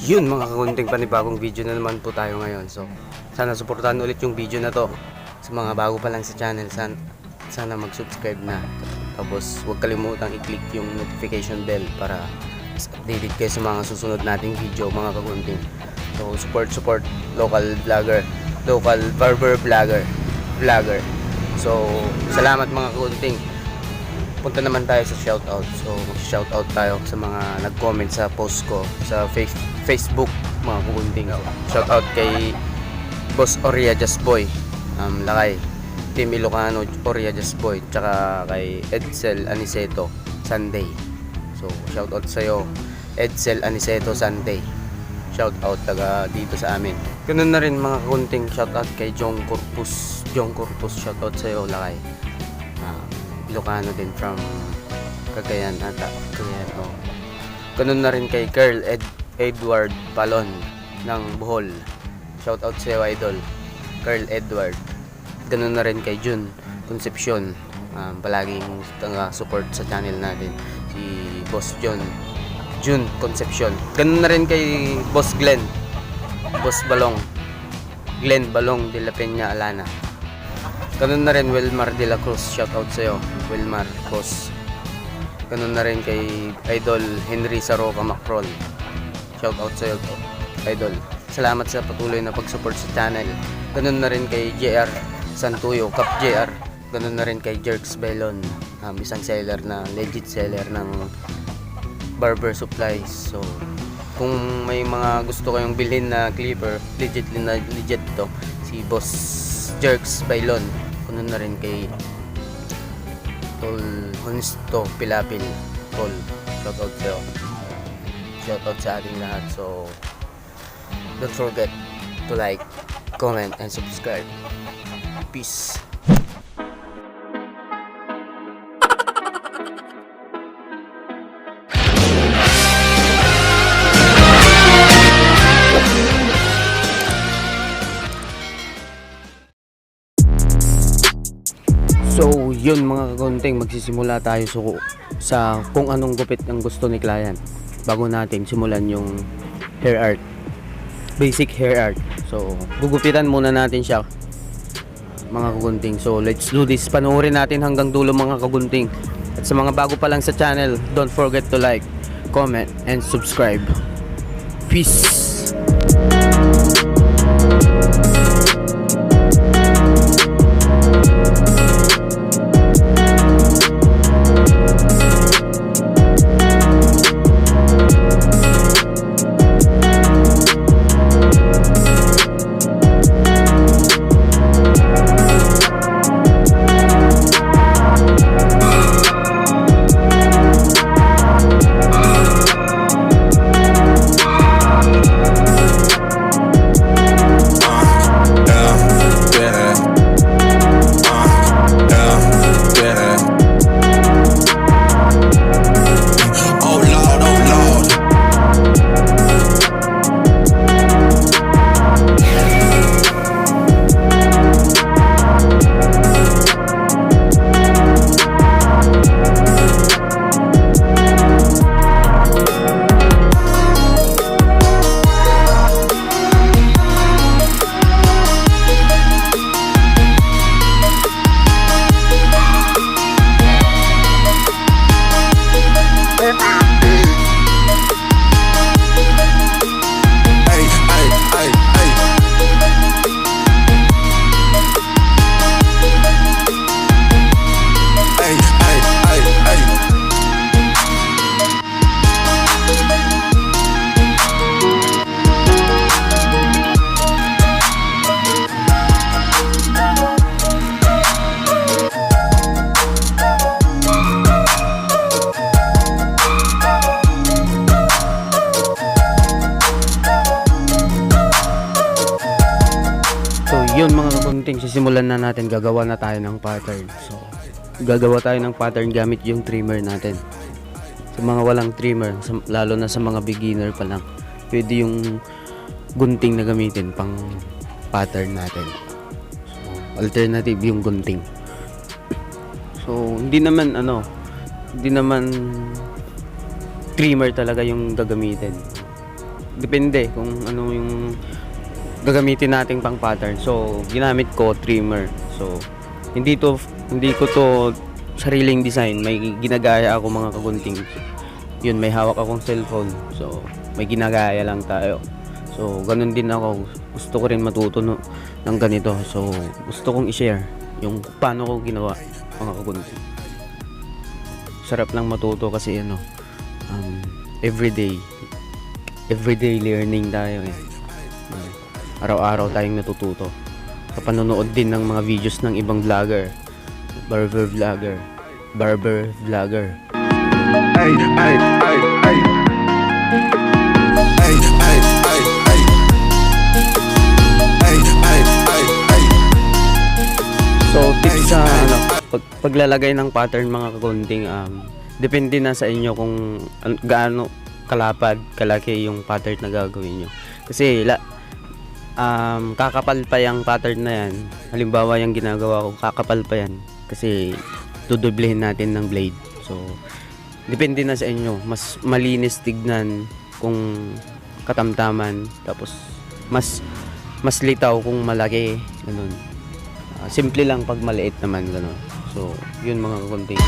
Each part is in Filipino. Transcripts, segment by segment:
Yun mga kagunting, panibagong video na naman po tayo ngayon. So sana suportahan ulit yung video na to. Sa mga bago pa lang sa channel, sana mag-subscribe na. Tapos huwag kalimutang i-click yung notification bell para updated kayo sa mga susunod nating video mga kagunting. So support local vlogger, local barber vlogger. So salamat mga kagunting. Punta naman tayo sa shoutout. So mag-shoutout tayo sa mga nag-comment sa post ko sa Facebook mga kagunting. Shoutout kay Boss Oria Just Boy, Lakay, Team Ilocano Oria Just Boy, tsaka kay Edsel Aniceto Sunday. So shoutout sa'yo Edsel Aniceto Sunday. Shoutout taga dito sa amin. Ganun na rin mga kagunting, shoutout kay Jong Corpus. Shoutout sa'yo Lakay. Ilocano din from Cagayan ata. Cagayan, oh. Ganun na rin kay Carl Edward Palon ng Bohol. Shoutout sa'yo idol Carl Edward. Ganun na rin kay Jun Concepcion, palaging support sa channel natin, si Boss Jun Concepcion. Ganun na rin kay Boss Glenn Balong de la Peña Alana. Ganun na rin Wilmar de la Cruz, shoutout sa'yo Wilmar Boss. Ganun na rin kay idol Henry Saroca Macron, shoutout sa'yo idol. Salamat sa patuloy na pag-support sa channel. Ganun na rin kay JR Santuyo, Cap JR. Ganun na rin kay Jerks Belon, isang seller na legit seller ng barber supplies. So kung may mga gusto kayong bilhin na clipper, legit to si Boss Jerks Bailon. Ganun na rin kay Tol Honsto Pilapil Tol, shoutout sa'yo. Shoutout sa ating lahat. So don't forget to like, comment, and subscribe. Peace. So yun mga kagunting, magsisimula tayo sa kung anong gupit ang gusto ni client bago natin simulan yung hair art, basic hair art. So gugupitan muna natin siya mga kagunting. So let's do this, panoorin natin hanggang dulo mga kagunting. At sa mga bago pa lang sa channel, don't forget to like, comment, and subscribe. Peace. Yun mga kagunting, sisimulan na natin, gagawa na tayo ng pattern. So gagawa tayo ng pattern gamit yung trimmer natin. Sa mga walang trimmer, lalo na sa mga beginner pa lang, pwede yung gunting na gamitin pang pattern natin. So alternative yung gunting. So hindi naman trimmer talaga yung gagamitin. depende kung ano yung gagamitin nating pang pattern. So ginamit ko trimmer. So hindi ko to sariling design, may ginagaya ako mga kagunting. Yun, may hawak akong cellphone, so may ginagaya lang tayo. So ganun din ako, gusto ko rin matuto ng ganito. So gusto kong i-share yung paano ko ginawa mga kagunting. Sarap lang matuto kasi everyday learning tayo eh. Araw-araw tayong natututo sa panonood din ng mga videos ng ibang vlogger, barber vlogger. Ay, ay, ay, ay. Ay, ay, ay, ay. Ay, ay, ay, ay. So tips sa paglalagay ng pattern mga kagunting, depende na sa inyo kung gaano kalapad, kalaki yung pattern na gagawin nyo. Kasi kakapal pa yung pattern na yan. Halimbawa yung ginagawa ko, kakapal pa yan kasi dudublehin natin ng blade. So depende na sa inyo, mas malinis tignan kung katamtaman, tapos mas litaw kung malaki, ganun. Simple lang pag maliit naman, ganun. So yun mga kagunting.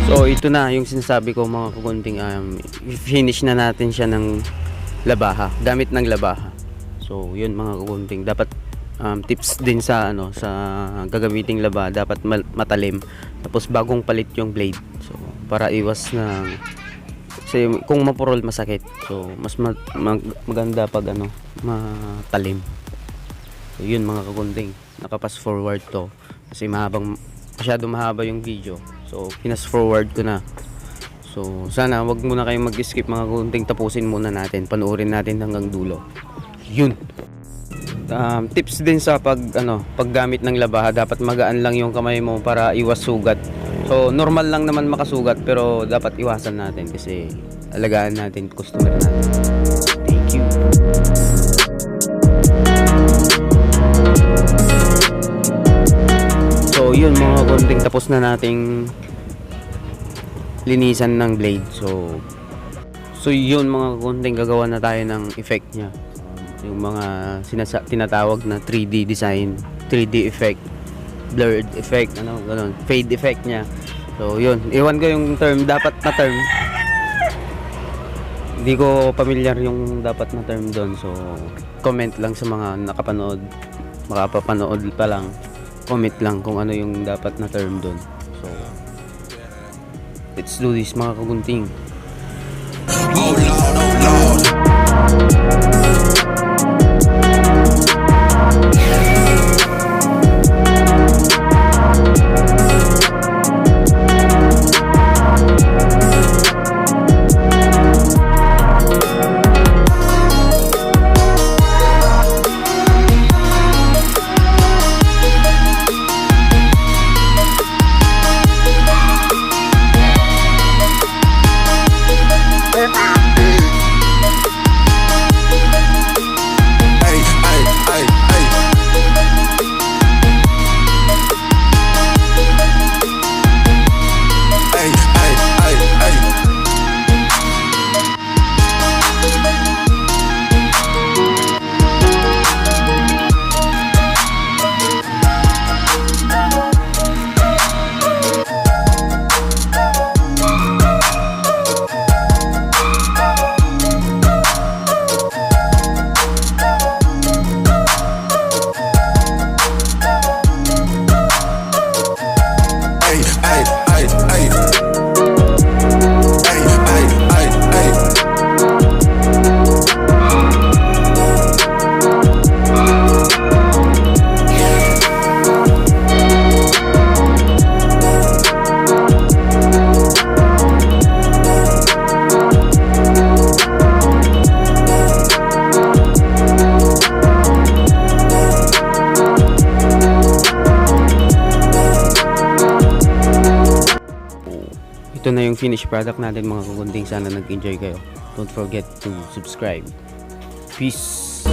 So ito na yung sinasabi ko mga kagunting, finish na natin siya ng labaha, gamit ng labaha. So yun mga kagunting, dapat tips din sa sa gagamiting labaha, dapat matalim, tapos bagong palit yung blade. So para iwas na kasi kung mapurol masakit. So mas maganda pag matalim. So yun mga kagunting, nakapas forward to kasi masyado mahaba yung video. So pinas forward ko na. So sana wag muna kayong mag-skip mga kagunting, tapusin muna natin, panoorin natin hanggang dulo. Yun. Tips din sa paggamit ng labaha, dapat magaan lang yung kamay mo para iwas sugat. So normal lang naman makasugat, pero dapat iwasan natin kasi alagaan natin customer natin. Thank you. So yun mga kagunting, tapos na nating linisan ng blade. So yun mga kagunting, gagawa na tayo ng effect nya, yung mga tinatawag na 3D design, 3D effect, blurred effect, ganun, fade effect nya. So yun, iwan ko yung dapat na term, hindi ko familiar yung dapat na term doon. So comment lang sa mga makapapanood pa lang, comment lang kung ano yung dapat na term doon. So let's do this mga kagunting. Oh Lord, oh Lord. finished product natin mga kagunting. Sana nag-enjoy kayo. Don't forget to subscribe. Peace!